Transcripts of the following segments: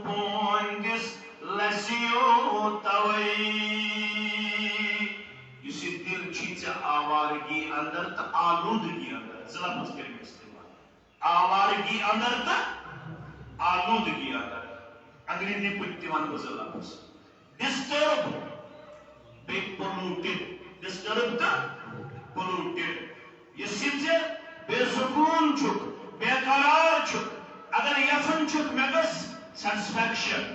پونگس لسیو توئی یہ دل چیز آوارگی اندر تا آلودگی اندر لفظ کریں استعمال آوارگی اندر تا آلودگی اندر انگریزی پٹی ون بزر لفظ ڈسٹرب بے پولوٹڈ ڈسٹرب تا پولوٹڈ یہ چیز بے سکون چھک بے قرار چھک اگر یسن چھک میں گس سیٹسفیکشن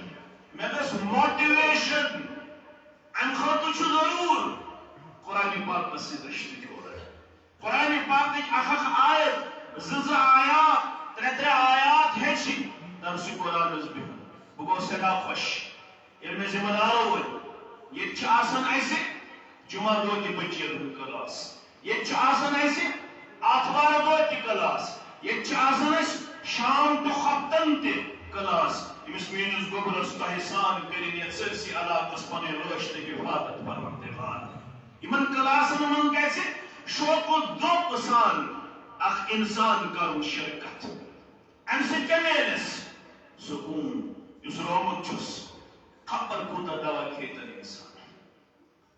میں گس موٹیویشن ام خاطر چھو ضرور قرآن پاک بسی رشتی ہو رہا ہے قرآن پاک اخ آیت زز آیات ترے آیات ہے چی درس قرآن از بھی بگو سکا خوش علم ذمہ دارو ہوئی یہ آسان ایسے جمعہ دو کی بچی کلاس یہ آسان ایسے آتوار دو کی کلاس یہ آسان ایسے شام تو خبتن تے کلاس امس مینس گوبرس تحسان کریں یہ سرسی علاقس پانے روشت کی حفاظت پروردگار یمن کلاسن من کیسے شوق و ذوق سان اخ انسان کرو شرکت ام سے کیا میلس سکون اس رومت چس خبر کوتا دوا کھیتن انسان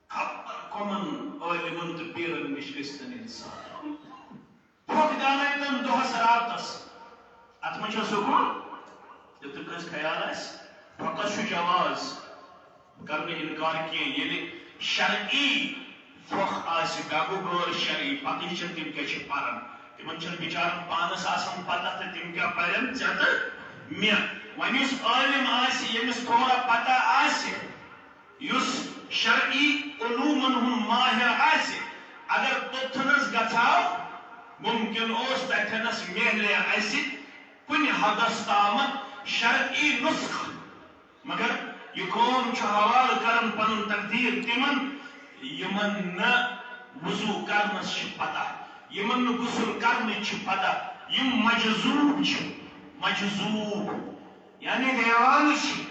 خبر کمن علمن تو پیرن نش گستن انسان پھوک دانائتن دہس راتس اتمن چھ سکون جب تک کس خیال ہے فقط شو جواز کرنے انکار کیے یعنی شرعی فخ آسی گاگو گور شرعی پاکی چھ تم کیا چھ پارن تمن چھ بیچارن پانس آسن پتہ تم کیا پارن چاہتا میں ونیس عالم آسی یمس تھوڑا پتہ آسی یس شرعی علومن ہن ماہر آسی اگر تتھنس گژھاو ممکن اوس تتھنس میلے آسی کن حدس تامت شرعی نسخ مگر یہ قوم چھ حوال کرن پنن تقدیر تمن یمن نہ وضو کرنس چھ پتہ یمن نہ غسل کرنس چھ پتہ یم مجذوب چھ مجذوب یعنی دیوان چھ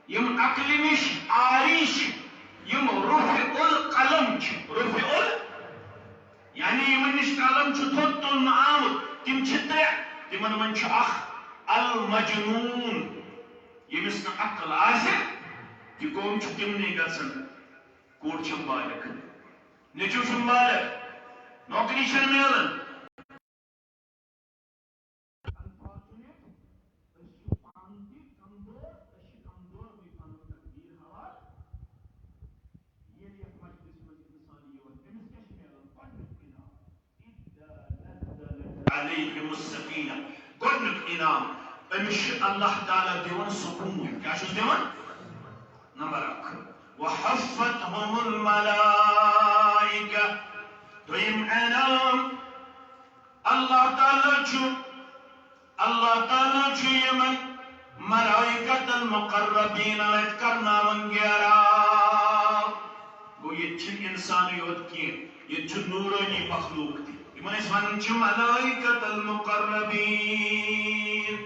یم عقل نش آری چھ یم رفع القلم چھ رفع یعنی یمن نش قلم چھ تھوت تلن آمت تم چھ ترے تمن من چھ اخ المجنون یمس نہ عقل آسہ یہ قوم چھ تمنے گژھن کوڑ چھم بالغ نیچو چھم بالغ نوکری چھن ملن علیہم السکینہ گۄڈنیُک انعام أمِس چھُ اللہ تعالیٰ دِوان سکوٗن کیٛاہ چھُس دِوان نمبر اکھ وحفتهم الملائکہ دوٚیِم انعام اللہ تعالیٰ چھُ یِمن ملائکۃ المقربین اَتہِ کرناوان گیراو گوٚو ییٚتہِ چھِنہٕ اِنسانٕے یوت کینٛہہ ییٚتہِ چھُ نوٗرٲنی مخلوق تہِ یِمن أسۍ وَنان چھِ ملائکۃ المقربین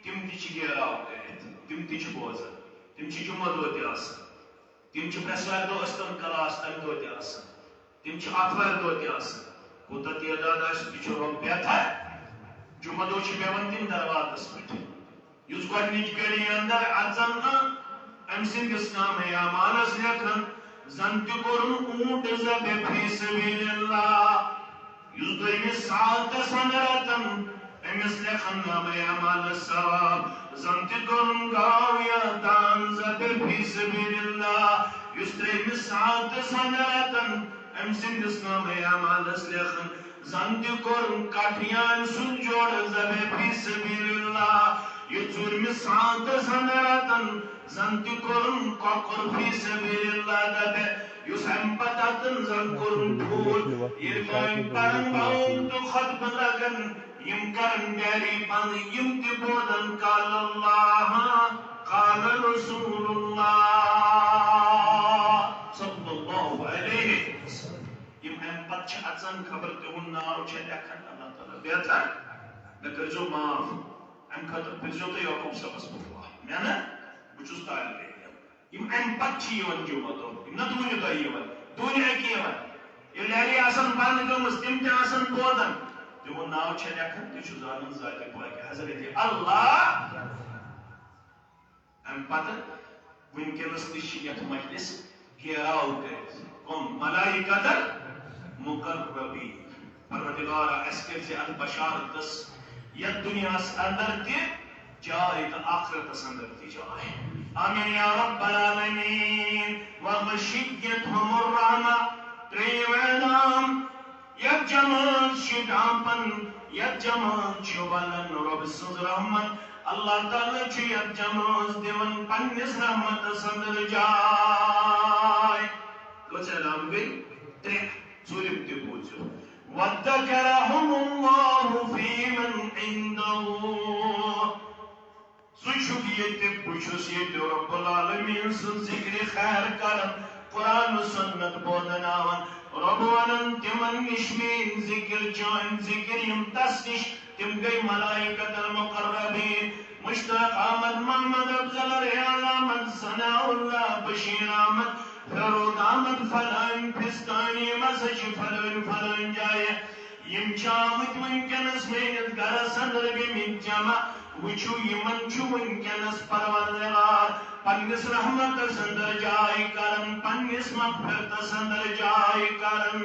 تم تہِ چھِ گیراو کٔرِتھ تم تہِ چھِ بوزان تم چھِ جمعہ دۄہ تہِ آسان تم چھِ برٛٮ۪سوارِ دۄہ ٲسۍتن کلاس تمہِ دۄہ تہِ آسان تم چھِ آتھوارِ دۄہ تہِ آسان کوٗتاہ تعداد آسہِ تہِ چھُ رۄپیہِ ہتھا جمعہ دۄہ چھِ بیٚہوان تِم دربارس پٮ۪ٹھ یُس گۄڈنِچ گٔلی اندر اژان أمۍ سٕنٛدِس نامے اعمالس لیکھان زن تہِ کوٚرُن اوٗنٹ ذبح فی سبیل اللہ یُس دوٚیمِس ساعتس اندر اژان أمِس لیکھان نامے اعمالس ثواب زن تہِ کوٚرُن گاو یا دان ذبح فی سبیل اللہ یُس ترٛیٚیمِس ساعتس اندر اژان أمۍ سٕنٛدِس نامے اعمالس لیکھان زن تہِ کوٚرُن کٹھیان سُنٛد جوڑٕ ذبح فی سبیل اللہ یُس ژوٗرمِس ساعتس اندر اژان زن تہِ کوٚرُن کۄکُر فی سبیل اللہ ذبح یُس اَمہِ پتہٕ اژان زن کوٚرُن ٹھوٗل ییٚلہِ وۄنۍ پرن باوُن تہٕ خطبہٕ لگن یم کرن گری پن یم تہِ بودن قال اللہ قال رسول اللہ صلی اللہ علیہ وسلم یم اَمہِ پتہٕ چھِ اژان خبر تِہُنٛد ناو چھِ لیکھان اللہ تعالیٰ بہتر مےٚ کٔرۍزیو معاف اَمہِ خٲطرٕ پھِرزیو تُہۍ یعقوٗب صٲبس دُعا مےٚ نہ بہٕ چھُس طالبہِ علم یم اَمہِ پتہٕ چھِ یِوان جمعہ دۄہ یم نہ دوٗنہِ دۄہ یِوان دوٗنہِ اَکہِ یِوان ییٚلہِ گرِ آسان بنٛد گٔمٕژ تِم تہِ آسان بوزان تِہُنٛد ناو چھِ لیکھان تُہۍ چھِو زانان ذاتِ پاکہِ حضرت اللہ ام پتہ ونکس تہ مجلس گیراو کر کم ملائکتن مقربین پروردگار اس کر ات بشارتس یت دنیا اندر تہ جائے تو آخرت اندر تہ جائے آمین یا رب العالمین وغشیتهم الرحمہ تریم اعلام یک جماعت شدامپن یک جماعت چوبلن رب سز رحمت اللہ تعالی چھ یک جماعت دیون پنس رحمت سندر جائے کچھ اعلام گئی ترے ژوٗرِم تہِ بوٗزِو وَذَّكَرَهُمُ اللَّهُ فِي مَنْ عِنْدَهُ سُہ چھُکھ ییٚتہِ بہٕ چھُس ییٚتہِ رب العالمیٖن سُنٛد ذِکرِ خیر کران قرآن و سنت بودناون رب ونن تمن نش مین ذکر چون ذکر یم تس نش تم گئی ملائکت المقربین مشتاق احمد محمد افضل ریاض احمد ثناء اللہ بشیر احمد فرود احمد فلان پستانی مسج فلان فلان جائے یم چامت ونکنس مینت گرس اندر گمت جمع وچو یمن چو ونکنس پروردگار پنس رحمت اندر جائے کرن پنس مغفرت اندر جائے کرن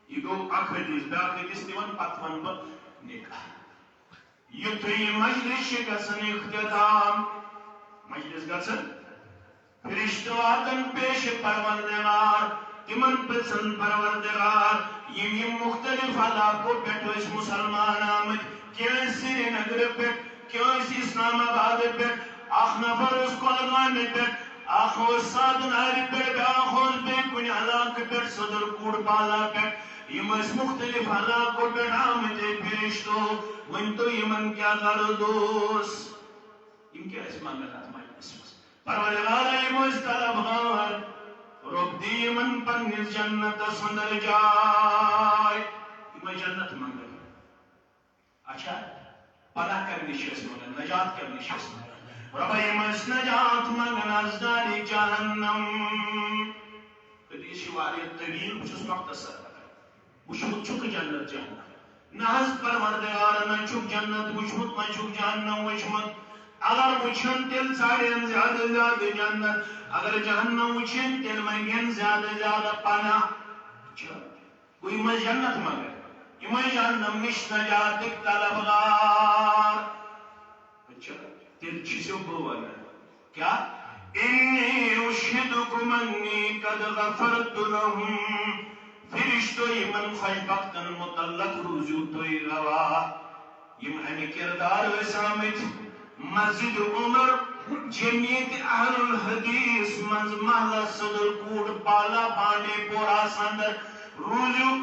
یہ گو اخ حدیث بیاکھ حدیث دیون پتہ ون بہ نکاح یتھے مجلس گژھن اختتام مجلس گژھن فرشتہ واتن پیش پروردگار تمن پرسن پروردگار یم مختلف علاقوں پہ مسلمان آمد کیا سری نگر پہ کیا اسلام آباد پہ اخ نفر اس کولگام پہ اخ سادنار پہ بیاکھ بے کن علاقہ پہ صدر کوڑ بالا پہ یم مختلف علاقوں پہ آمد فرشتو ون تو یمن کیا غرض اوس یم کیا اس منگل ات مجلس پروردگار یم طلبگار رب دی یمن پنس جنت اندر جائے یم جنت منگل اچھا پناہ کرنے چھ منگل نجات کرنے چھ رب یمس نجات منگن از دار جہنم حدیث واریاہ طویل بچس مختصر وچھمت چھک جنت جہنم نہ حض پروردگار نہ چھک جنت وچھمت نہ چھک جہنم وچھمت اگر وچھن تیل ساڑھین زیادہ زیادہ جنت اگر جہنم وچھن تیل منگین زیادہ زیادہ پناہ کوئی مز جنت مگر یہ جہنم نش نجات طلبگار تیل چیزوں بوانا کیا انی اشہدکم انی قد غفرت لهم فرشتو یمن خوشبختن متعلق رجوع توی گواہ یم ہمیں کردار وسامت مسجد عمر جمعیت اہل الحدیث منز محلہ صدر کوڑ بالا بانڈے پورا سندر روزو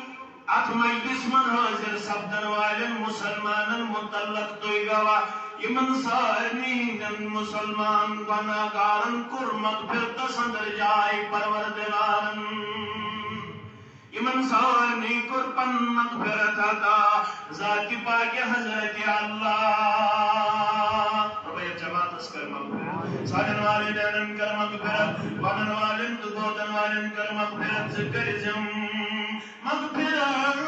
ات مجلس من حاضر سبدن والن مسلمان متعلق توی گواہ یمن سارنین مسلمان گناہگارن کر مغفرت سندر جائے پروردگارن یمن سارنی کر پن مغفرت عطا ذات پاک حضرت اللہ ربی جماعت اس کر مغفرت سارن والدین کر مغفرت ونن والن دودن والن کر مغفرت ذکر زم مغفرت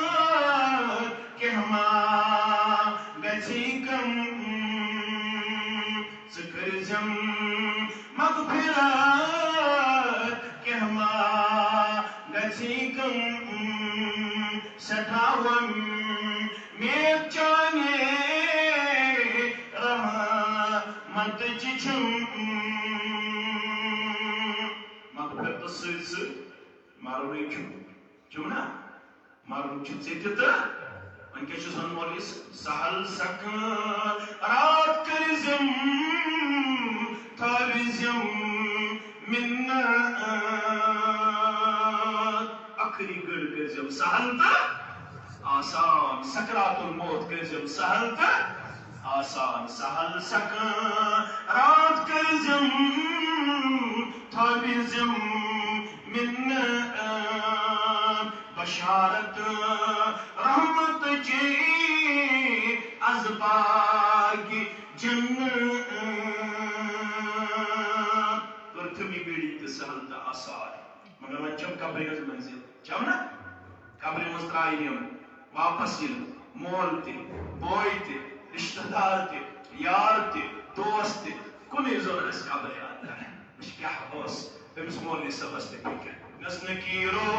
کہ ہما گچی کم ذکر زم مغفرت کہ ہما گچی کم سٹھاون میک چانے رحمت چچم مغفرت سیز مارونی چونا مارون چیتے ان کے چیزن مولیس سہل سکن رات کرزم تابزم منت اکری گڑ کرزم سہل تا آسان سکرات الموت کرزم سہل تا آسان سہل سکن رات کرزم تابزم منت بشارت رحمت جی از باغ جنت پرتھوی بیڑی تسہل تا آسان مگر من جب قبری از منزل جب نا قبری مسترائیم واپس یل مول تے بوئی تے رشتہ دار تے یار تے دوست تے کن مولوی زون اس قبر اندر مش کیا اس امس مولوی صبس تہ فکر نس نکیرو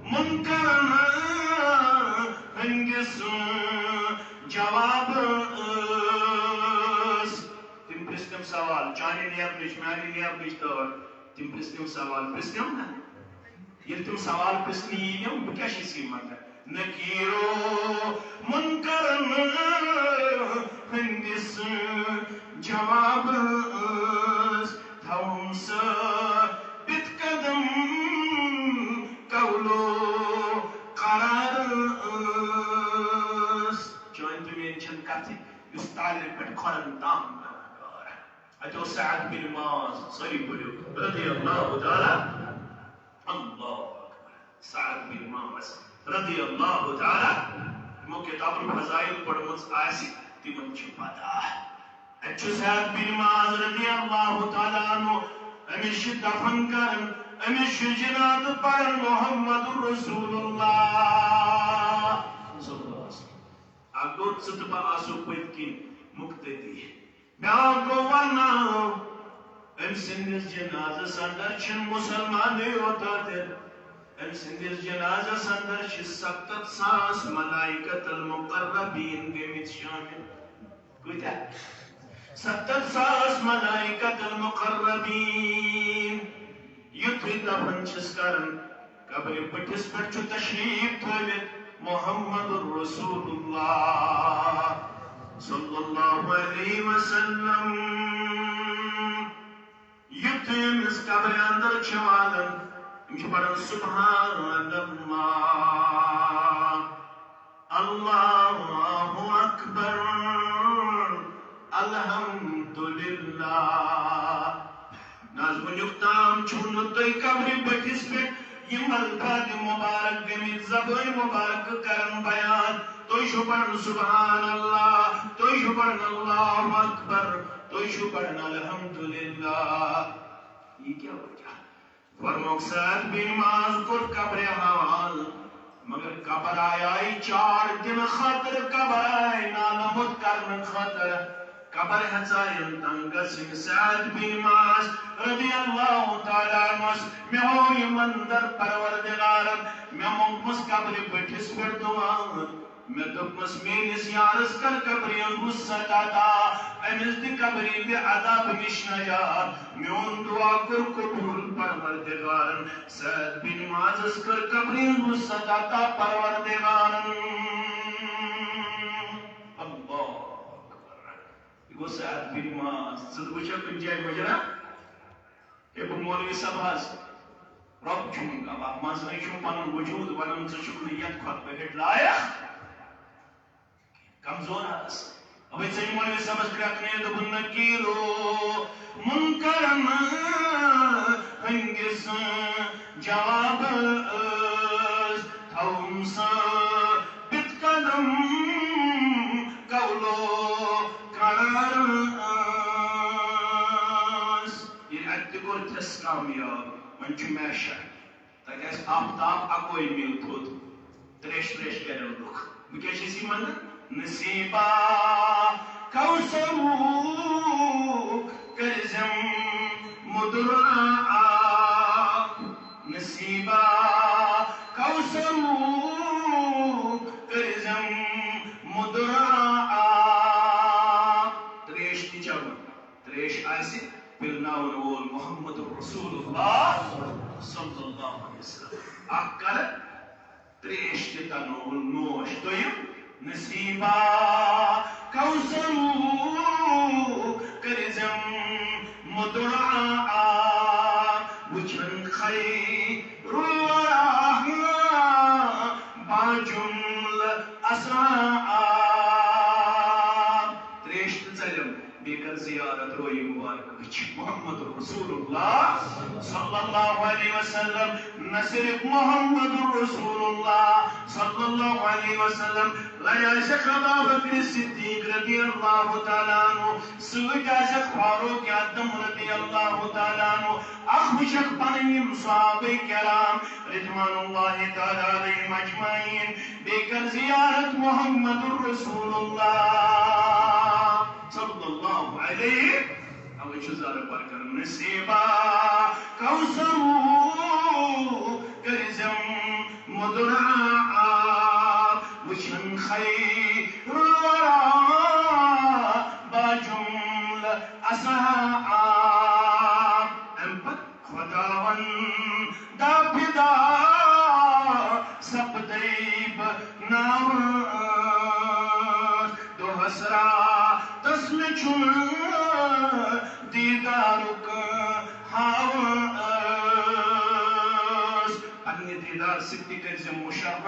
منکرن ہنگس جواب تم پرستم سوال چانی نیرنش میانی نیرنش طور تم پرستم سوال پرستم نا یہ تم سوال پرستنی یم بہ کیا چھ مطلب نکیرو منکرن ہنگس جواب تھوم بت قدم قولو قرار چون تمہیں چھن کتھ اس تعلق پہ کھرن تام اتو سعد بن معاذ سوری بولو رضی اللہ تعالی اللہ اکبر سعد بن معاذ رضی اللہ تعالی مو کتاب الفضائل پڑھمت آسی تمن چھ پتہ اتو سعد بن معاذ رضی اللہ تعالی عنہ امش دفن کرن امش جناد پر محمد رسول اللہ صلی اللہ علیہ وسلم اگو ستبا آسو پت کی مقتدی بیاگو وناو ام سندس جنازہ سندر چھن مسلمان ہوتا تر ام سندس جنازہ سندر چھ 70,000 ملائکت المقربین گمت شامل کوئی 70,000 ملائکت المقربین یتھے دفن چھس کرن قبر پٹھس پٹھ چھ تشریف تھوت محمد رسول اللہ صلی اللہ علیہ وسلم یتھے اس قبر اندر چھ والن امچ پڑھن سبحان اللہ اللہ اکبر الحمدللہ نازم یختام چھن تئی قبر بٹھس پہ یہ الفاظ مبارک گمت زبان مبارک کرن بیان تو شو پڑھن سبحان اللہ تو شو پڑھن اللہ اکبر تو شو پڑھن الحمدللہ یہ کیا ہو گیا فرموک سعد بن معاذ کو قبر حوال مگر قبر آئی 4 دن خاطر قبر آئی نالمت کرن خاطر قبر ہزائن تنگسن سعد بن معاذ رضی اللہ تعالیٰ عنہ میں ہو یہ مندر پروردگارم میں ممکس قبر پٹھس پر دعان میں دکمس مینس یارس کر قبری غصت آتا امز دی قبری بی عذاب نشنیا میں ان دعا کر قبول پروردگارم سعد بن معاذ کر قبری غصت آتا پروردگارم گو سعد بن معاذ صد وچھا کن جائے مجرہ کہ بہ مولوی صاحب حظ رب چھون کا باپ مزنی چھون پنن وجود ونن ژٕ چھُکھ نہٕ یتھ کھۄتہٕ بہٕ لایق کمزور حظ ابے ژےٚ مولوی صاحبس کرٛٮ۪کھنٲیِتھ دوٚپُن نکیٖرو منکرن ہنگس جواب تھوم سا بت قدم قولو تھس کامیاب من چھ میشا تک اس آفتاب اکوئی میل تھوت تریش کرن لوگ بہ کیا چھ من نصیبا کوثر کرزم مدرا نصیبا کوثر کرزم مدرا تریش تی چون تریش آسی پلناون وول محمد رسول اللہ صلی اللہ علیہ وسلم اکر تریش تنول نوش دویم نصیبا کوثر کرزم مدعا وچھن خیر الورا باجمل اسراء تریش تلم بیکر زیارت روی مبارک محمد رسول اللہ صلی اللہ علیہ وسلم نہ صرف محمد رسول اللہ صلی اللہ علیہ وسلم لیا شیخ ابو بکر صدیق رضی اللہ تعالیٰ عنہ سوچا شیخ فاروق اعظم رضی اللہ تعالیٰ عنہ اخ شیخ پنیم صحابہ کرام رضوان اللہ تعالیٰ علیہم اجمعین بیکر زیارت محمد رسول اللہ صلی اللہ علیہ چھُ زارٕ پر کران نصیبا کوثرو کٔرزم مدُر آب وٕچھن خیر الورا باجملہ اصحاب امہِ پتہٕ خۄداون دا فدا سپدے بہٕ ناوٲز دۄہس راتس مےٚ چھُنہٕ دیٖدارُک ہاوٲز پننہِ دیٖدار سۭتۍ تہِ کٔرزِ مُشرف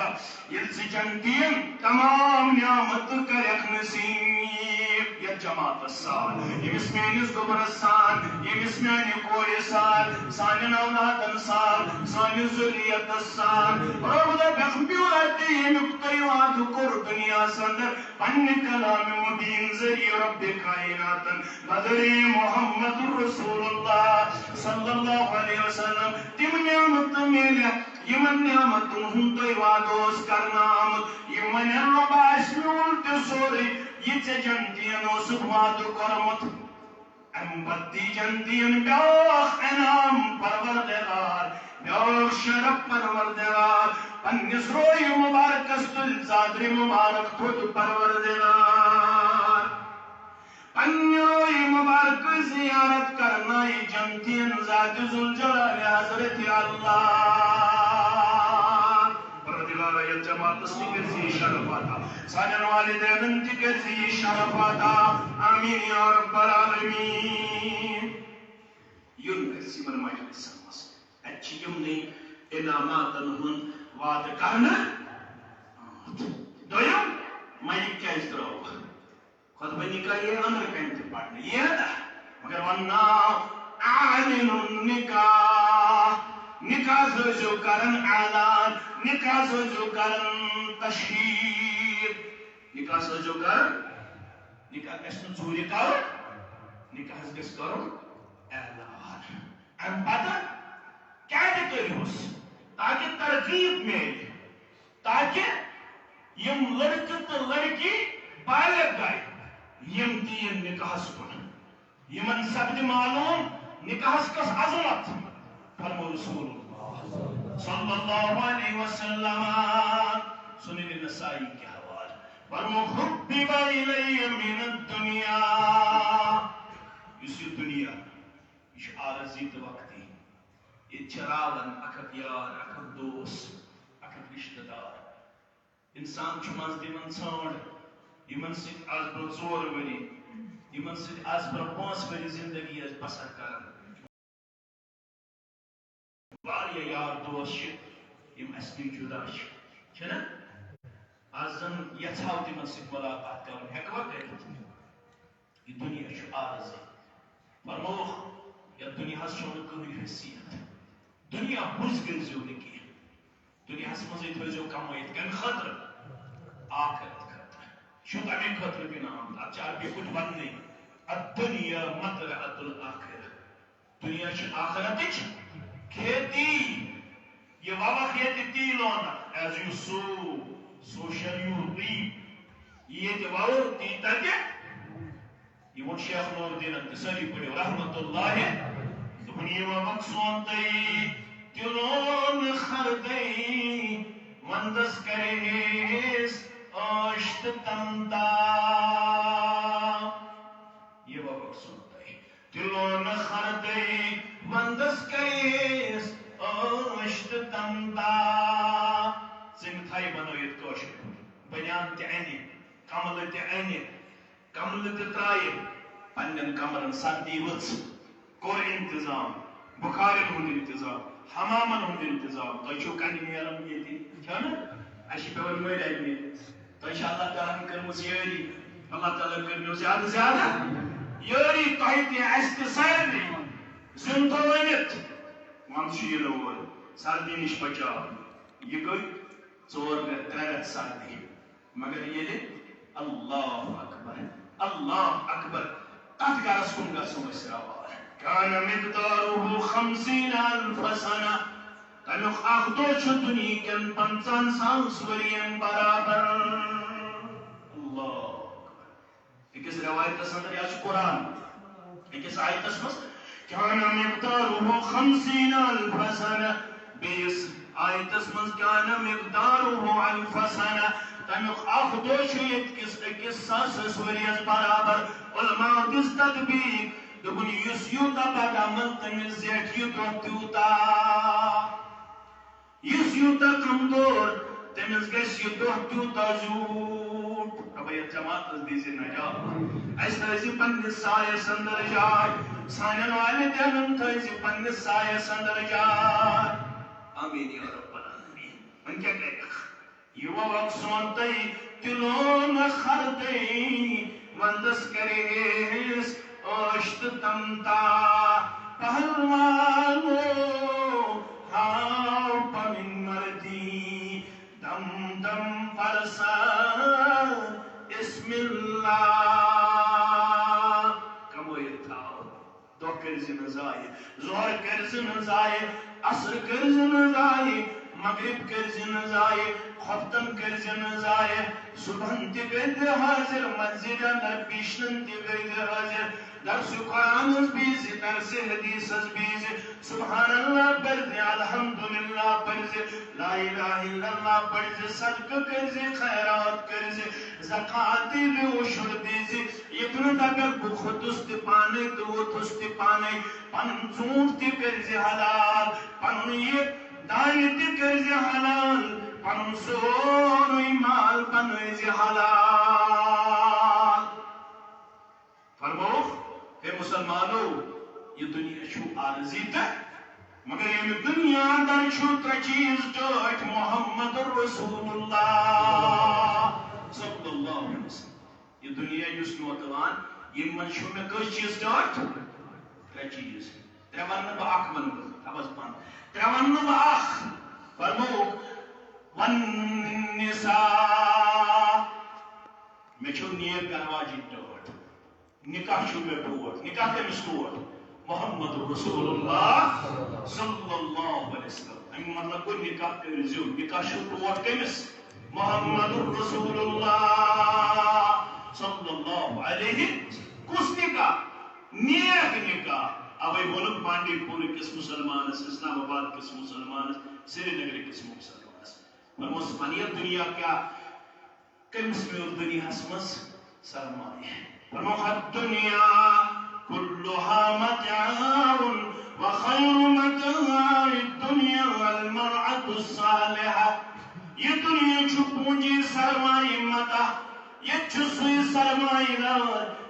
ییٚلہِ ژٕ جنتین تمام نعمتہٕ کَرٮ۪کھ نصیٖب یتھ جماعتس سان ییٚمِس میٲنِس گوٚبرس سان ییٚمِس میانہِ کورِ سان سانٮ۪ن اولادن سان سٲنِس ذُریتس سان رۄب دپٮ۪کھ میون تہِ ییٚمیُک تۄہہِ وعدٕ کوٚر دُنیاہس انٛدر پننہِ کلامِ مُبیٖن ذٔریعہٕ رۄبِ کایناتن بدرے محمد رسول اللہ صلی اللہ علیہ وسلم تِم نعمتہٕ میلٮ۪کھ یِمن نعمتن ہُنٛد تۄہہِ وعدٕ اوس کرنہٕ آمُت یِم ونن رۄب آسہِ میون تہِ سورُے یہِ ژےٚ جنتین اوسُکھ وعدٕ کوٚرمُت امہِ پتہٕ دی جنتین بیٛاکھ انعام پروردگار بیٛاکھ شرف پروردگار پننِس رویہِ مُبارکس تُلۍ ژادرِ مُبارک تھوٚد پروردگار پننہِ رویہِ مُبارکہٕ زیارت کرنٲیہِ جنتین ذاتِ ذوالجلالِ حضرتِ اللہ پروردگارا یتھ جماعتس تہِ کٔرزِ یہِ شرف عطا سانٮ۪ن والدینن تہِ کٔرزِ یہِ شرف عطا آمیٖن یا رب العالمیٖن یُن گژھِ یِمن مجلسن منٛز اتہِ چھِ یِمنٕے انعاماتن ہُنٛد وعدٕ کرنہٕ آمُت دوٚیِم مایِک کیازِ ترٲوٕ خۄطبہٕ نِکاح یِیہِ أنٛدرٕ کَنہِ تہِ پرنہٕ یِیہِ نا مگر ونناو اعلنُن نِکاح نکاح ٲسِو کران اعلان نکاح ٲسِو کران تشہیٖر نکاح ٲسِو کران نکاح گژھِ نہٕ ژوٗرِ کرُن نکاحس گژھِ کرُن اعلان امہِ پتہٕ کیازِ کٔرۍہوٗس تاکہِ ترغیٖب میلہِ تاکہِ یِم لڑکہٕ تہٕ لڑکی بالغ گٔے یِم تہِ یِن نکاحس کُن یِمن سپدِ معلوٗم نکاحس کۄس عظمت فرمو رسول اللہ صلی اللہ علیہ وسلم سنن نسائی کے حوالے فرمو حبب الی من الدنیا یُس یہِ دُنیا یہِ چھُ عارضی تہٕ وقتی ییٚتہِ چھِ راوان اکھ اکھ یار اکھ اکھ دوس اکھ اکھ رشتہٕ دار انسان چھُ منٛزٕ دِوان ژھانٛڈ یِمن سۭتۍ آز برٛونٛہہ 4 ؤری یِمن سۭتۍ آز برٛونٛہہ 5 ؤری زندگی ٲسۍ بسر کران واریاہ یار دوس چھِ یِم اَسہِ نِش جُدا چھِنہ آز زن یژھاو تِمن سۭتۍ مُلاقات کرُن ہٮ۪کوا کٔرِتھ یہِ دُنیا چھُ عارضی فرمووُکھ یتھ دُنیاہس چھُو نہٕ کٕہٕنۍ حیثیت دُنیا بُز کٔرزیو نہٕ کینٛہہ دُنیاہس منٛزٕے تھٲیزیو کمٲیِتھ کمہِ خٲطرٕ آخرت خٲطرٕ چھُ تمے خٲطرٕ دِنہٕ آمُت اتھ چھِ عربی پٲٹھۍ وننٕے الدُنیا مزرعۃ الآخرہ دُنیا چھِ آخرتٕچ کھیتی یہ ووکھ ییٚتہِ تیٖلونہ ایز یوٗ سو شل یوٗ ریٖپ ییٚتہِ ووو تی تتہِ یہ ووٚن شیخ نور الدیٖنن تہِ سٲری پٔرِو رحمتُ اللہ دوٚپُن یہِ ووکھ سونتٕے تِلون خردٕے ونٛدس کرہیس عٲش تہٕ تمتاو یہ ووکھ سونتٕے تِلون خردٕے ونٛدس کرہیس عٲش تہٕ تمتاو ژِنہِ تھایہِ بنٲیِتھ کٲشِر پٲٹھۍ بنیان تہِ انہِ کملہٕ تہِ انہِ کملہٕ تہِ ترایہِ پننٮ۪ن کمرن سردی ؤژھ کوٚر انتظام بُخارٮ۪ن ہُنٛد انتظام حمامن ہُنٛد انتظام تۄہہِ چھُو کنہِ نیران ییٚتہِ چھےٚ نہ اَسہِ چھِ پٮ۪وان مٔلۍ اَنہِ تۄہہِ چھِ اللہ تعالیٰ ہن کٔرمٕژ یٲری اللہ تعالیٰ کٔرنو زیادٕ زیادٕ یٲری تۄہہِ تہِ اَسہِ تہِ سارنٕے زِیُن تھوٚو أنِتھ ونٛدٕ چھُ یِنہٕ وول سردی نِش بچاو یہِ گٔے 4 رٮ۪تھ 3 رٮ۪تھ سردی مگر ییٚلہِ اللہ اکبر تتھ گرس کُن گژھو أسۍ روان كان مقداره 50,000 سنة تمیُک اکھ دۄہ چھُ دُنہیٖکٮ۪ن 50,000 ؤرین برابر اللہ أکِس رٮ۪وایتس انٛدر یا چھُ قرآن أکِس آیتس مز كان مقداره 50,000 سنة بیس آیتس مز كان مقداره 1000 سنة تمیک اخ دو شیط کس ساس وريس برابر علماء دس تدبیق دبن یس یوتا بد عمل تمیز زیٹ یوتا تیوتا یس یوتا کمدور تمیز گیس یوتا تیوتا زیوت ربیت جماعت دیزی نجات اس تیزی پنس سایہ سندر جائے سانن والدین تیزی پنس سایہ سندر جائے آمین یا رب العالمین من کیا کہے گا یہ وقت سونتے تلون خردے وندس کریس اشت تمتا پہلوانو ہاو پمن مردی دم دم پرسا اسم اللہ کمویت تھاو دو کرزن زائے زہر کرزن زائے عصر کرزن زائے مغرب کرزن زائے خفتن کرزن زائے صبحن تی گئید حاضر مسجد اندر پیشنن تی گئید حاضر درس قرآن بیزی درس حدیث بیزی سبحان اللہ پڑھزی الحمدللہ پڑھزی لا الہ الا اللہ پڑھزی صدقہ کرزی خیرات کرزی زکاة بھی عشر دیزی ابن اگر بخود استی پانے تو وہ تستی پانے پن زونٹ تی کرزی حلال پن یہ دائی تی کرزی حلال پن سوری مال پنویزی حلال فرمو اے مسلمانو یہ دنیا چھو عارضی تا مگر یہ دنیا در چھو ترچیز ٹوٹ محمد رسول اللہ صلی اللہ علیہ وسلم یہ دنیا یس نوتوان یہ من چھو میں کس چیز ٹوٹ ترچیز ترون با اخ من حبس پان ترون با اخ فرمو والنساء میں چھو نیک گرواجی ٹوٹ نکاح چھو میں ٹوٹ نکاح کے مستوٹ محمد رسول اللہ صلی اللہ علیہ وسلم امی مطلب کوئی نکاح کے رزیو نکاح چھو ٹوٹ کے مس محمد رسول اللہ صلی اللہ علیہ کس نکاح نیک نکاح ابھی ملک پانڈی پوری کس مسلمان اسلام آباد کس مسلمان سری نگر کس مسلمان فرموس فنیت دنیا کیا کمس میں دنیا اسمس سرمایہ فرمو الدنیا كلها متاع وخير متاع الدنيا المرأة الصالحة یہ دنیا چھو پونجی سرمائی متا یہ چھو سوئی سرمائی دار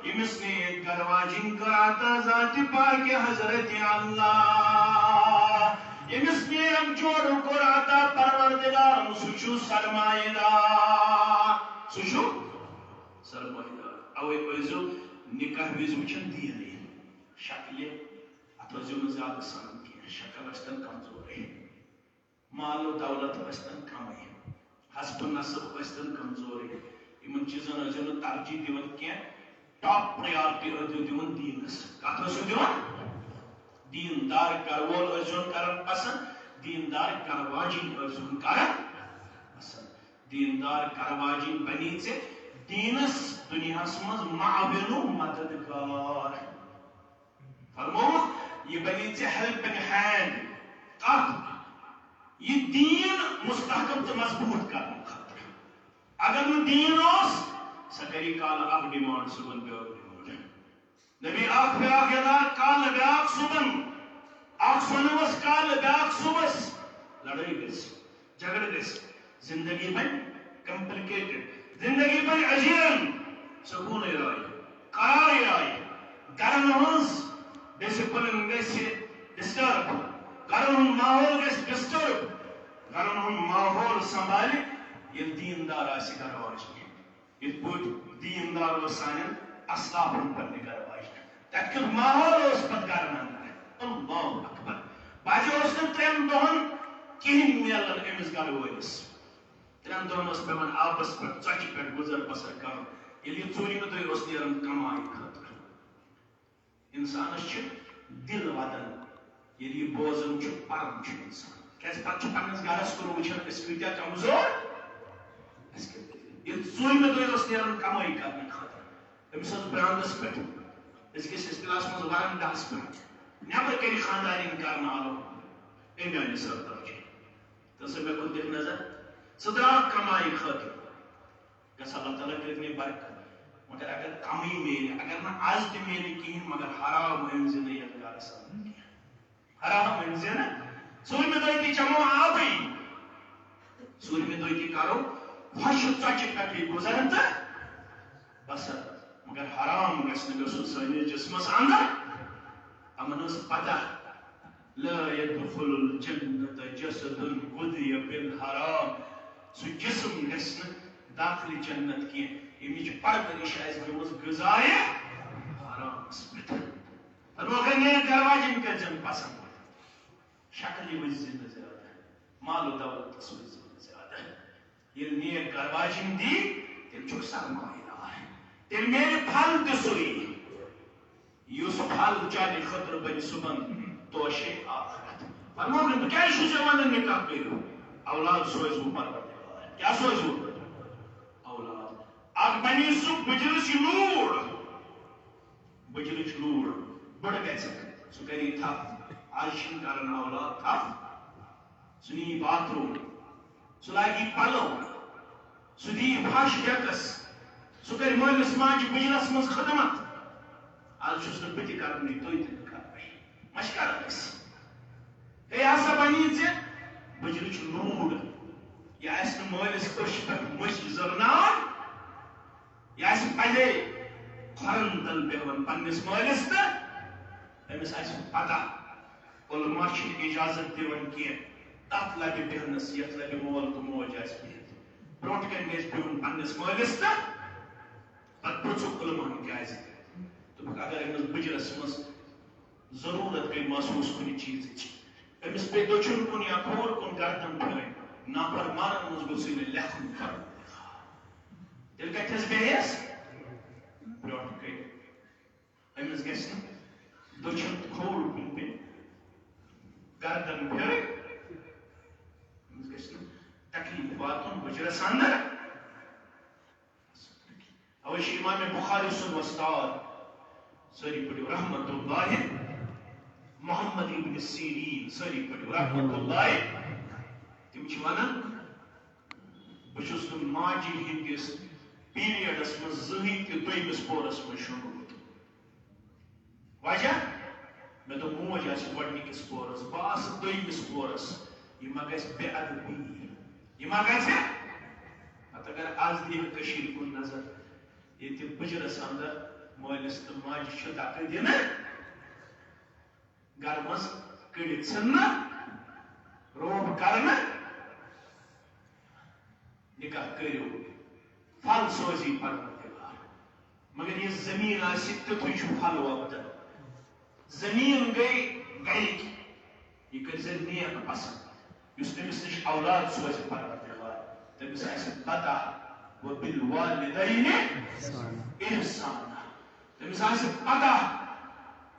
امس نے گرواجن کراتا ذات پاک حضرت اللہ امس نے ایک جوڑ کراتا پروردگار سوچو سرمائی دار سوچو سرمائی دار اوے کوئیزو نکاح ویز وچن دینے شکلی اتوزیو میں زیادہ سنن کی شکل اشتن کمزور ہے مال و دولت اشتن کم ہے حسب نصب اشتن کمزور ہے امن چیزن ازیون ترجیح دیون کیا ٹاپ پریارٹی ازیون دیون دینس کات ازیون دیون دیندار کرول ازیون کرن پسند دیندار کرواجین ازیون کرن پسند دیندار کرواجین بنی سے دینس دنیا سمجھ معاون و مددگار فرمو یہ بنی سے ہیلپ ان ہینڈ کات یہ دین مستحکم تو مضبوط کرنا خطر اگر وہ دین ہوس سکری کال اک ڈیمانڈ صبح بیاک ڈیمانڈ نبی آک بیاک یدار کال بیاک صبح آک سنوس کال بیاک صبح لڑائی گس جھگڑ گس زندگی میں کمپلیکیٹڈ زندگی پر عجیب سکون رائی قرار رائی گرن ہنس ڈسپلن گیسی ڈسٹرب گرن ہن ماحول گیسی ڈسٹرب گرن ہن ماحول سنبھالی یہ دیندار آسی گرواج یہ پوٹ دیندار و سانن اسلافن پر نگرواج تاکہ ماحول اس پر گرن اندر اللہ اکبر باجی اس نے ترین دہن کہیں میلن امس گروائیس ترین دہن اس پر من آپس پر چچ پر گزر بسر کرن یہ ژوٗرِمہِ دۄہ اوس نیران کمائی خٲطرٕ اِنسانس چھُ دِل وَدان ییٚلہِ یہِ بوزان چھُ پران چھُ اِنسان کیٛازِ پتہٕ چھُ پننِس گرس کُن وٕچھان أسۍ کۭتیاہ کمزور ییٚلہِ ژوٗرِمہِ دۄہ اوس نیران کمٲے کرنہٕ خٲطرٕ أمِس ٲس برٛانٛدس پٮ۪ٹھ اس کس کلاس مز ورندہس پہ نبر کری خاندارین کرنا آلو امی آنی سر توجہ تو سب میں کن دکھ نظر صدرا کمائی خاطر گس اللہ تعالیٰ کرنے برکت مگر اگر کمی میلے اگر نہ آز تہ میلے کہین مگر حرام انزِ نہ یتھ گرس حرام انزِ نہ ژوٗرمہِ دۄہ تہِ چمو آبٕے ژوٗرمہِ دۄہ تہِ کرو خۄشہِ ژۄچہِ پٮ۪ٹھٕے گُزرن تہٕ بسر مگر حرام گژھِ نہٕ گژھُن سٲنِس جسمس اندر یِمن ٲس پتہ لا يدخل الجنة جسد غذي بالحرام سُہ جسم گژھِ نہٕ داخل جنت کینٛہہ ییٚمِچ پرورش آسہِ گٔمٕژ غذایہِ حرامس پٮ۪ٹھ مگر نیک گرواجن کٔرزٮ۪ن پسنٛد شکل وٕچھزِ نہٕ زیادٕ مال و دولتس وٕچھزِ نہٕ زیادٕ ییٚلہِ نیک گرواجن دی تیٚلہِ چھُکھ سرمایہِ دار تیٚلہِ میلہِ پھل تہِ سُے یُس پھل چانہِ خٲطرٕ بنہِ صُبحن توشے آخرت فرمو بہٕ کیٛازِ چھُس ژےٚ ونان نکاح کٔرِو اولاد سوزوٕ پروردگار کیٛاہ سوزوٕ اولاد اکھ بنی سُہ بٕجرٕچ لوٗر بٕجرٕچ لوٗر بٔڑ گژھِ سُہ کری تھپھ آز چھِنہٕ کران اولاد تھپھ سُہ نی باتھ روم سُہ لاگی پلو سُہ دی پھش ڈیکس سُہ کر مٲلِس ماجہِ بٕجرس منٛز خدمت آز چھُس نہٕ بہٕ تہِ کرنٕے تُہۍ تہِ نہٕ کرنٕے ما چھِ کران أسۍ ہے ہسا بنی ژےٚ بٕجرٕچ لوٗر یہِ آسہِ نہٕ مٲلِس أچھ پٮ۪ٹھ مٔچھ زٔرناوان یہِ آسہِ پلے کھۄرن تل بیہوان پننِس مٲلِس تہٕ أمِس آسہِ پتہ علما چھِنہٕ اجازت دِوان کینٛہہ تتھ لبہِ بیہنس یتھ لبہِ مول تہٕ موج آسہِ بِہِتھ برونٛٹھ کنہِ گژھِ بِہُن پننِس مٲلِس تہٕ پتہٕ پرٛژھُکھ علماہن کیٛازِ دوٚپُکھ اگر أمِس بٕجرس منٛز ضروٗرت گٔے محسوٗس کُنہِ چیٖزٕچ أمِس پیٚیہِ دٔچھُن کُن یا کھووُر کُن گردن پھٲنۍ نافرمانن منٛز گوٚژھُے نہٕ لیکھُن کرُن تیٚلہِ کتھٮ۪س بیٚہیَس برونٛٹھ کَنہِ أمِس گژھِ نہٕ دٔچھُن تہٕ کھووُر کُن پیٚنۍ گردن پھٲنۍ أمِس گژھِ نہٕ تکلیٖف واتُن بٕجرس اندر اوے چھُ امام بخاری سُنٛد وۄستاد سٲری پٔرِو رحمت اللہ محمد ابن سیریٖن سٲری پٔرِو رحمت اللہ تِم چھِ ونان بہٕ چھُس نہٕ ماجہِ ہٕنٛدِس پیٖریڈس منٛز زٕہٕنۍ تہِ دوٚیمِس پورس منٛز شۄنٛگمُت وجہ مےٚ دوٚپ موج آسہِ گۄڈنِکِس پورس بہٕ آسہٕ دوٚیمِس پورس یہِ ما گژھِ بے ادبی یہِ ما گژھِ پتہٕ اگر آز دِیہِ کٔشیٖرِ کُن نظر ییٚتہِ بٕجرس اندر مٲلِس تہٕ ماجہِ چھُ دکہٕ دِنہٕ گرٕ منٛز کٔڑِتھ ژھٕننہٕ روب کرنہٕ نکاح کٔرِو پھل سوزی پروردگار مگر یہِ زمیٖن آسہِ تیُتھُے چھُ پھل وۄپدان زمیٖن گٔے گرِکۍ یہِ کٔرۍزِ نیک پسنٛد یُس تٔمِس نِش اولاد سوزِ پروردگار تٔمِس آسہِ پتہ وبالوالدین احسانا تٔمِس آسہِ پتہ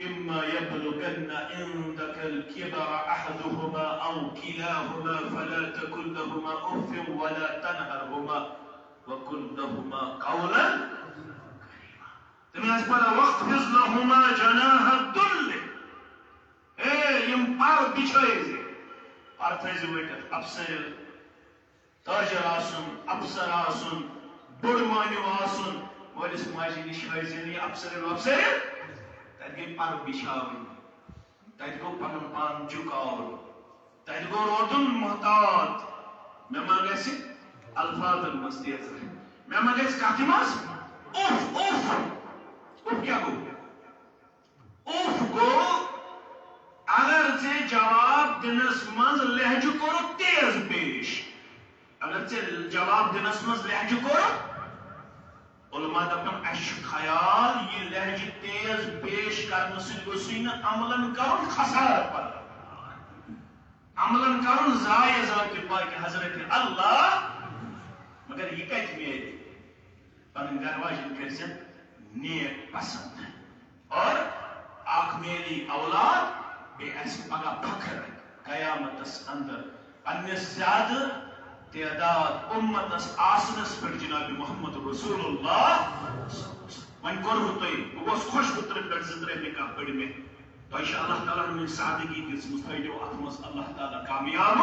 اما يبلغن عندك الكبر احدهما او كلاهما فلا تقل لهما اف ولا تنهرهما وقل لهما قولا كريما تٔمِس آسہِ پتہ واخفض لهما جناح الذل یِم پر بِچھٲیزِ پر تھٲیزِ ؤٹِتھ افسر تاجر آسُن افسر آسُن بوٚڑ مٲنِو آسُن مٲلِس ماجہِ نِش ہٲیزِ نہٕ یہِ افسرن وفسرن تتہِ گٔے پر بِچھاوٕنۍ تتہِ گوٚو پنُن پان جُکاوُن تتہِ گوٚو روزُن محتاط مےٚ ما گژھِ الفاظن منٛز تیز مےٚ ما گژھِ کتھِ منٛز اُف اُف اُف کیٛاہ گوٚو اُف گوٚو اگر ژےٚ جواب دِنس منٛز لہجہٕ کوٚرُتھ تیز پیش اگر ژےٚ جواب دِنس منٛز لہجہٕ کوٚرُتھ علما دپان اسہِ چھُ خیال یہِ لہجہٕ تیز پیش کرنہٕ سۭتۍ گوٚژھُے نہٕ عملن کرُن خسارٕ پتہٕ عملن کرُن ضایہِ ذاتِ پاکہِ حضرت اللہ مگر یہِ کتہِ میلہِ پنٕنۍ گرواجن کٔرزِ نیک پسنٛد اور اکھ میلی اولاد بیٚیہِ آسہِ پگاہ فخر قیامتس اندر پننِس زیادٕ تعداد امتس آسنس پٮ۪ٹھ جناب محمد رسول اللہ ون کور تھی بہت خوش پتر پہ زر نکاح پڑ میں تہ اللہ تعالیٰ میری سادگی دِژمٕژ تھٲیِو اتھ منٛز اللہ تعالیٰ کامیاب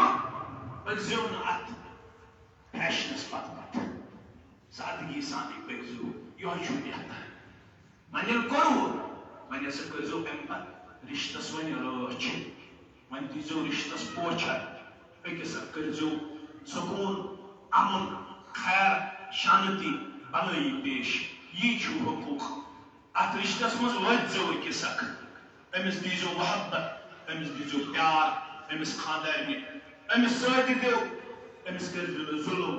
پٔکزیو نہٕ اتھ فیشنس پتہٕ سادگی سانے پٔکزیو یہوے چھُ بہتر وۄنۍ ییٚلہِ کوٚروٕ وۄنۍ ہسا کٔرزیو امہِ پتہٕ رشتس وۄنۍ رٲچھ وۄنۍ دیٖزیو رشتس پوچھر أکِس اکھ کٔرزیو سکوٗن امن خیر شانتی بلٲیی پیش یی چھُ حقوٗق اتھ رشتس منٛز وٲتزیو أکِس اکھ أمِس دیٖزیو محبت أمِس دیٖزیو پیار أمِس خاندارنہِ أمِس سۭتۍ دِیو أمِس کٔرزیو نہٕ ظُلم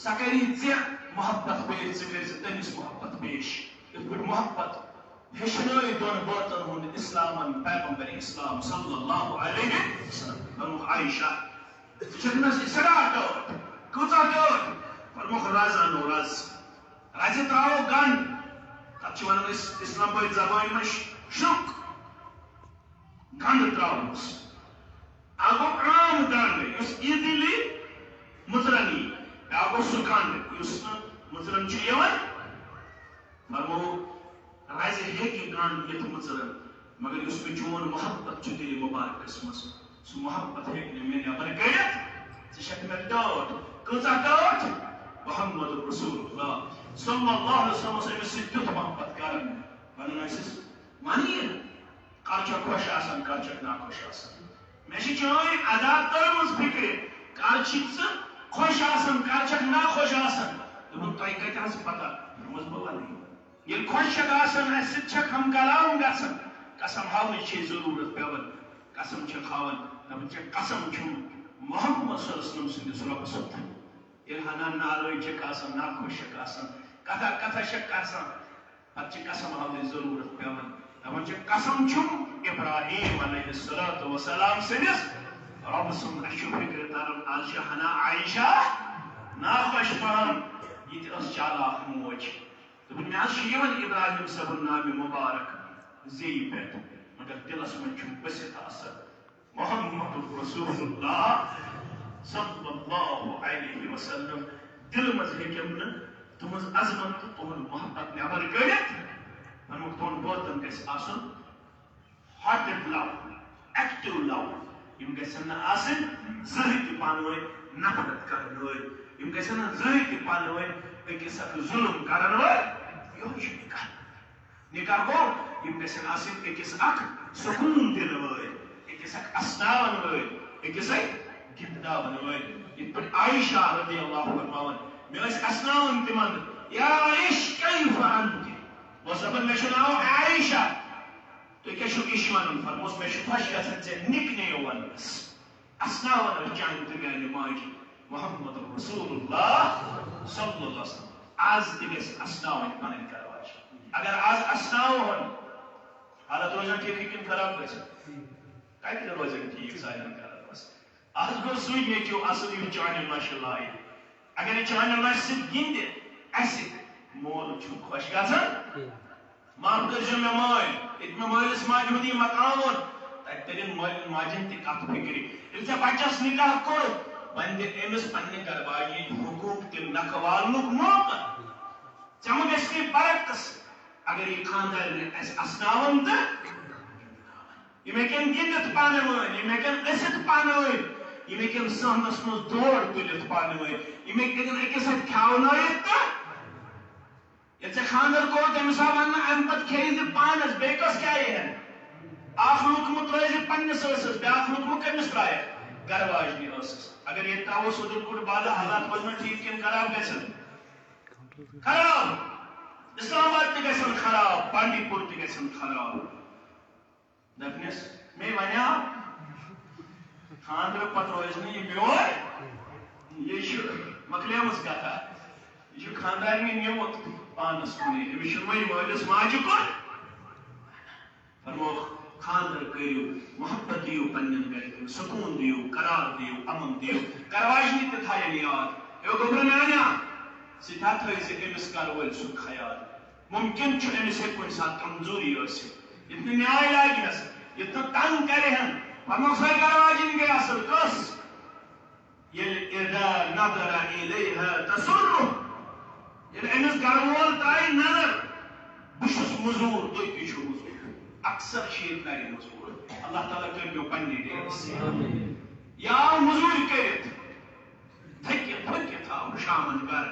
سۄ کری ژےٚ محبت پیش ژٕ کٔرزِ تٔمِس محبت پیش یِتھ پٲٹھۍ محبت ہیٚچھنٲے دۄن بٲژن ہُنٛد اسلامن پیغمبر اسلام صلی اللہ علیہ وسلم فرموکھ عائشہ ژٕ چھکھ نہ سٮ۪ٹھاہ ٹٲٹھ کۭژاہ ٹٲٹھ فرموکھ رز انو رز رزِ تراوو گنڈ تتھ چھِ ونان أسۍ اسلام بٲدۍ زبانہِ منٛز شُک گنڈ تراووس اکھ گوٚو عام گنڈ یُس ایٖزیلی مٕژرن یی بیٛاکھ گوٚو سُہ گنڈ یُس نہٕ مٕژرن چھُ یِوان فرمووُکھ رزِ ہیٚکہِ گنڈ یِتھ مٕژرن مگر یُس مےٚ چون محبت چھُ دِلہِ مُبارکس منٛز سُہ محبت ہیٚکہِ نہٕ مےٚ نٮ۪بر کٔڑِتھ ژٕ چھکھ مےٚ ٹٲٹھ کۭژاہ ٹٲٹھ محمد رسول اللہ صلی اللہ علیہ وسلم اوس أمِس سۭتۍ تیُتھ محبت کران ونان ٲسِس وَنہِ کر چھکھ خۄش آسان کر چھکھ ناخۄش آسان مےٚ چھِ چٲنۍ ادا تٔرمٕژ فِکرِ کر چھِکھ ژٕ خۄش آسان کر چھکھ ناخۄش آسان دوٚپُن تۄہہِ کتہِ آسہِ پتہ دوٚپمَس بہٕ وَنٕے ییٚلہِ خۄش چھکھ آسان اَسہِ سۭتۍ چھکھ ہم کلام گژھان قسم ہاونٕچ چھے ضروٗرت پیٚوان قسم چھکھ ہاوان دپان ژےٚ قسم چھُم محمد صلی اللہ علیہ وسلم سٕنٛدِس رۄبس سۭتۍ ییٚلہِ ہنا نالٲے چھکھ آسان ناخۄش چھکھ آسان کتھا کتھا چھکھ آسان پتہٕ چھِ قسم ہاونٕچ ضروٗرت پیٚوان دپان چھِ قسم چھُم ابراہیم علیہ الصلوۃ والسلام سٕنٛدِس رۄبہٕ سُنٛد اَسہِ چھُ فِکرِ تران آز چھِ ہنا عائشہ ناخۄش پہم یہِ تہِ ٲس چالاک موج دوٚپُن مےٚ حظ چھُ یِوان ابراہیم صٲبُن نامہِ مُبارک زیٚیہِ پٮ۪ٹھ مگر دِلس منٛز چھُم بٔسِتھ آسان محمد رسول اللہ صلی اللہ علیہ وسلم دلہٕ منٛز ہیٚکِم نہٕ تُہنٛز عظمت تہٕ تُہنٛد محبت نٮ۪بر کٔڑِتھ ووٚنمُکھ تُہنٛد بٲژن گژھِ آسُن ہارٹِڈ لو ایکٹِو لو یِم گژھن نہٕ آسٕنۍ زٕہٕنۍ تہِ پانہٕ ؤنۍ نفرت کرن وٲلۍ یِم گژھن نہٕ زٕہٕنۍ تہِ پانہٕ ؤنۍ أکِس اکھ ظُلم کرن وٲلۍ یِہوے چھُ نکاح نکاح گوٚو یِم گژھن آسٕنۍ أکِس اکھ سکوٗن دِنہٕ وٲلۍ أکِس اکھ اسناون وٲلۍ أکِس اکھ گِنٛدناون وٲلۍ یِتھ پٲٹھۍ عائشہ رضی اللہ فرماوان مےٚ ٲسۍ اسناوان تِمن یا عائش کیف انت بہٕ ٲسس دپان مےٚ چھُ ناو عائشہ تُہۍ کیٛاہ چھُو یِش ونان فرموس مےٚ چھُ خۄش گژھان ژےٚ نِک نیو وننس اسناوان ٲسۍ چانہِ تہٕ میانہِ ماجہِ محمد رسول اللہ صلی اللہ علیہ وسلم آز تہِ گژھِ اسناوٕنۍ پنٕنۍ کرواج اگر آز اسناوہون حالت روزان ٹھیٖکٕے کِنہٕ خراب گژھِ کتہِ روزان ٹھیٖک سانٮ۪ن گرن منٛز آز گوٚو سُے نیٚچوٗ اصٕل یِم چانہِ لۄشہِ لایہِ اگر یہِ چانہِ لۄشہِ سۭتۍ گِنٛدِ اَسہِ مول چھُ خۄش گژھان معاف کٔرزیٚو مےٚ مٲلۍ ییٚتہِ مےٚ مٲلِس ماجہِ ہُنٛد یہِ مقام ووت تتہِ تٔرِنۍ مٲلٮ۪ن ماجٮ۪ن تہِ کتھ فِکرِ ییٚلہِ ژےٚ بچس نکاح کوٚرُتھ وۄنۍ دِ أمِس پننہِ گرواجہِ ہٕنٛدۍ حقوٗق تہِ نکھٕ والنُک موقعہٕ ژےٚ مہ گژھِ نہٕ برعکس اگر یہِ خاندارنہِ اَسہِ اسناوان تہٕ یِم ہیٚکن گِنٛدِتھ پانہٕ ؤنۍ یِم ہیٚکن أسِتھ پانہٕ ؤنۍ یِم ہیٚکن صحنس منٛز دور تُلِتھ پانہٕ ؤنۍ یِم ہیٚکن أکِس اکھ کھیاونٲیِتھ تہٕ ییٚلہِ ژےٚ خاندر کوٚر تٔمِس آو وننہٕ امہِ پتہٕ کھیٚیہِ زِ پانس بیٚیہِ کۄس کیاہ یِہن اکھ لُکمہٕ ترٲیزِ پننِس ٲسس بیٛاکھ لُکمہٕ کٔمِس ترایکھ گرواجنہِ ٲسس اگر ییٚتہِ تراوو سُدُر کُٹھ بالہٕ حالات روزن ٹھیٖک کِنہٕ خراب گژھن خراب اسلام آباد تہِ گژھن خراب بانڈی پور تہِ گژھن خراب دپنس مےٚ ونیاو خاندرٕ پتہٕ روزِ نہٕ یہِ بیٚور یہِ چھُ مۄکلیمٕژ کتھا یہِ چھُ خاندارنہِ نِمُت پانس کُنٕے أمِس چھُنہٕ وۄنۍ مٲلِس ماجہِ کُن فرموکھ خاندر کٔرِو محبت دِیِو پننٮ۪ن گرِکٮ۪ن سکوٗن دِیِو قرار دِیِو امن دِیِو گرواجنہِ تہِ تھاین یاد اے گوٚبرٕ میانیا سٮ۪ٹھاہ تھٲیزِ أمِس گرٕ وٲلۍ سُنٛد خیال مُمکِن چھُ أمِس ہیٚکہِ کُنہِ ساتہٕ کمزوٗری ٲسِتھ ییٚتہِ نہٕ نیاے لاگنس ییٚتہِ نہٕ تنگ کرِہن فرموکھ سۄے گرواجِنۍ گٔے اصٕل کۄس ییٚلہِ اِذا نظر الیہا تسرُہ ییٚلہِ أمِس گرٕ وول ترایہِ نظر مزور تھی تھی مزور اکثر شیط ناری مزور اللہ تعالیٰ کر دو پنی ڈیس یا مزور کرت تھکت تھکت آو شامن گھر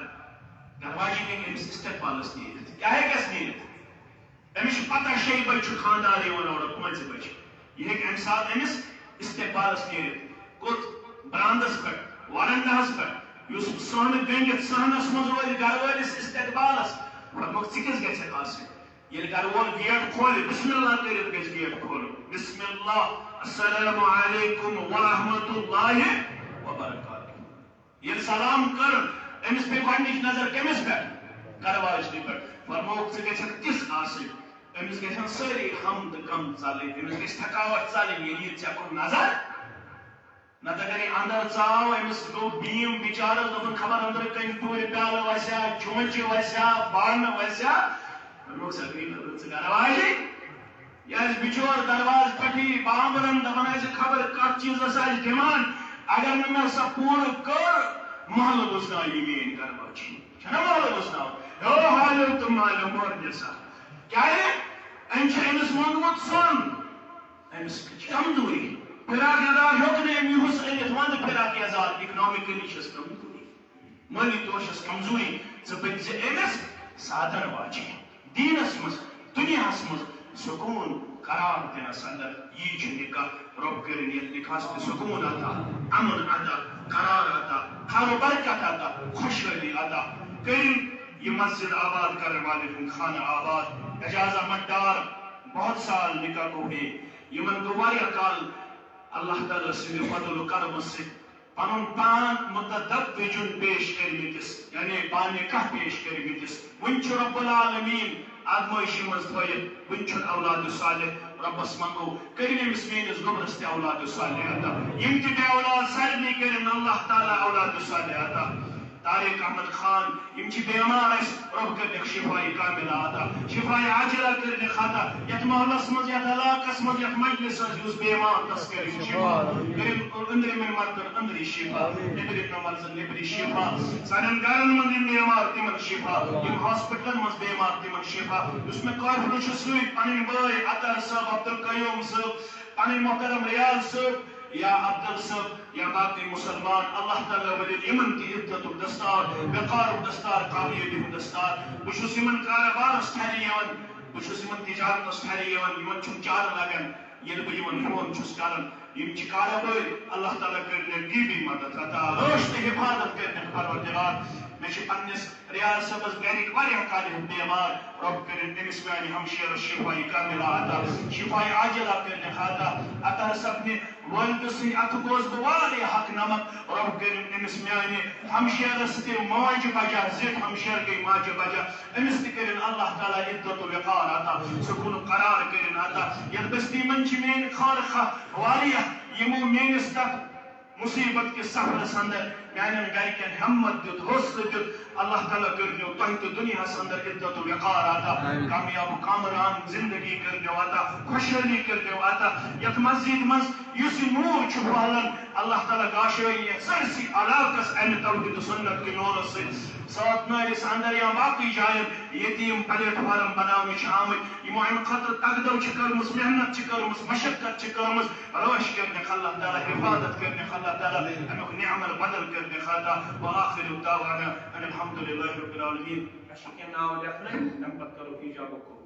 واجی نے امس استقبالس نیت کیا ہے کس نیت امس پتہ شیء بچ خاندار یوان اور پانچ بچ یہ امہ سات امس استقبالس نیت کت برانڈس پہ وارنڈہس پہ اس سہن گنڈت سہنس مز روز گھر ولس استقبالس فرموک ژٕ کس گژھکھ آسٕنۍ ییٚلہِ گھر وول گیٹ کھولہِ بسم اللہ کٔرِتھ گژھِ گیٹ کھولُن بسم اللہ السلام علیکم ورحمۃ اللہ وبرکاتہ ییٚلہِ سلام کٔر أمِس پیٚیہِ گۄڈنِچ نظر کٔمِس پٮ۪ٹھ گھر واجنہِ پٮ۪ٹھ فرموک ژٕ گژھکھ تِژھ آسٕنۍ أمِس گژھن سٲری حمد غم ژلٕنۍ أمِس گژھِ تھکاوٹ ژلٕنۍ ییٚلہِ یہِ ژےٚ کُن نظر نتہٕ اگر یہ اندر ژاو أمِس گوٚو بیٖم بِچارس دوٚپُن خبر أنٛدرٕ کَنہِ ٹوٗرِ پیالہٕ وسیا چونچہِ وسیا بانہٕ وسیا دوٚپُکھ سا گٔے نہٕ ژٕ گھر واجی یہِ آسہِ بِچور دروازٕ پٮ۪ٹھٕے بامبرن دپان آسہِ خبر کتھ چیٖزس آسہِ ڈِمانڈ اگر نہٕ مےٚ سۄ پوٗرٕ کٔر محلہٕ وٕسناو یہِ میٛٲنۍ گھر واجی چھَنا محلہٕ وٕسناو ہیو حالیو تہٕ مالیو مورنہِ سا کیٛازِ أمۍ چھُ أمِس موٚنگمُت سۄن أمِس چھِ کمزوری فراق یزار ہیوٚک نہٕ أمۍ یِہُس أنِتھ وَندٕ فراق یزار اِکنامِکلی چھَس کمزوری مٲلی طور چھَس کمزوری ژٕ بٔنۍ زِ أمِس سادر واجی دیٖنس منٛز دُنیاہس منٛز سکوٗن قرار دِنس اندر یی چھُ نکاح رۄب کٔرِنۍ یتھ نکاحس تہِ سکوٗن عطا امن عطا قرار عطا خیر و برکت عطا خوشحٲلی عطا کٔرِنۍ یہ مسجد آباد کرنے والے ہُنٛد خانہ آباد اجازہ مدار بہت سال نکاح گوٚو یمن گوٚو واریاہ کال اللہ تعالیٰ سٕنٛدِ فضل و کرم سۭتۍ پنُن پان متدب وجن پیش کرمتس یعنی پان نکاح پیش کرمتس ون چھُ رب العالمین آدمائشی منٛز تھٲیِتھ ون چھُن اولاد صالح ربس منگو کٔرِنۍ أمِس میٲنِس گوٚبرس تہِ اولاد صالح عطا یِم تہِ بے اولاد سارنٕے کٔرِنۍ اللہ تعالیٰ اولاد صالح عطا طارق احمد خان یم چھ بیمار اس رب کٔرنِکھ شفاء کاملہ عطا شفاء عاجلہ کٔرنِکھ عطا یتھ محلس منٛز یتھ علاقس منٛز یتھ مجلسس یُس بیمار تس کٔرِنۍ شفاء کٔرِنۍ أنٛدرِمٮ۪ن مردن أنٛدری شفاء نیٚبرِمٮ۪ن مردن نیٚبری شفاء سانٮ۪ن گرن منٛز یِم بیمار تِمن شفاء یِم ہاسپٹلن منٛز بیمار تِمن شفاء یُس مےٚ قٲفلہٕ چھُ سۭتۍ پنٕنۍ بٲے اطہر صٲب عبدالقیوم صٲب پنٕنۍ محترم ریاض صٲب یا عبدل صاحب یا باقی مسلمان اللہ تعالیٰ ولین یمن کی عزت و دستار وقار و دستار قابلیت و دستار بشوس یمن کاربارس ٹھہری یوان بشوس یمن تجارتس ٹھہری یوان یمن چھن چار لگن یل بہ یمن فون چھس کران یم چھ کاربار اللہ تعالیٰ کرنے غیبی مدد عطا روشت حفاظت کرنے پروردگار میں چھ پنس ریاض صاحبس گرک واریاہ کالہ بیمار رب کرن امس میانہ ہمشیرس شفاء کاملہ عطا شفاء عاجلہ کرنے عطا اطہر صاحب نے والد سٕنٛدِ اتھٕ گوس بہٕ واریاہ حق نمت رب کٔرِنۍ أمِس میانہِ ہمشیرس تہِ ماجہِ بجا زِٹھ ہمشیر گٔے ماجہِ بجا أمِس تہِ کٔرِنۍ اللہ تعالیٰ عزت و وقار عطا سکوٗن قرار کٔرِنۍ عطا یتھ بستی منٛز چھِ میٲنۍ خانخواہ واریاہ یِمو میٲنِس تتھ مصیبت کِس سفرس اندر میانٮ۪ن گرِکٮ۪ن ہمت دیُت حوصلہٕ دیُت اللہ تعالیٰ کٔرنو تۄہہِ تہِ دُنیاہس اندر عزت و وقار عطا کامیاب کامران زندگی کٔرنو عطا خۄشحٲلی کٔرنو عطا یتھ مسجد منٛز یُس یہِ نوٗر چھُ پھہلان اللہ تعالیٰ گاشٲیی یتھ سٲرسٕے علاقس امہِ توحیٖد و سُنت کہِ نوٗرس سۭتۍ سات نٲرِس اندر یا باقٕے جاین ییٚتہِ یِم پلیٹ فارم بناونہٕ چھِ آمٕتۍ یِمو امہِ خٲطرٕ تگدو چھِ کٔرمٕژ محنت چھِ کٔرمٕژ مشقت چھِ کٔرمٕژ رٲچھ کٔرنِکھ اللہ تعالیٰ حفاظت کٔرنِکھ اللہ تعالیٰ امیُک نعمت بدل کٔرنِکھ عطا وآخر دعوانا ان الحمد للہ رب العالمین اسہِ چھِ کینٛہہ ناو لیکھنٕے تمہِ پتہٕ کرو ایجاب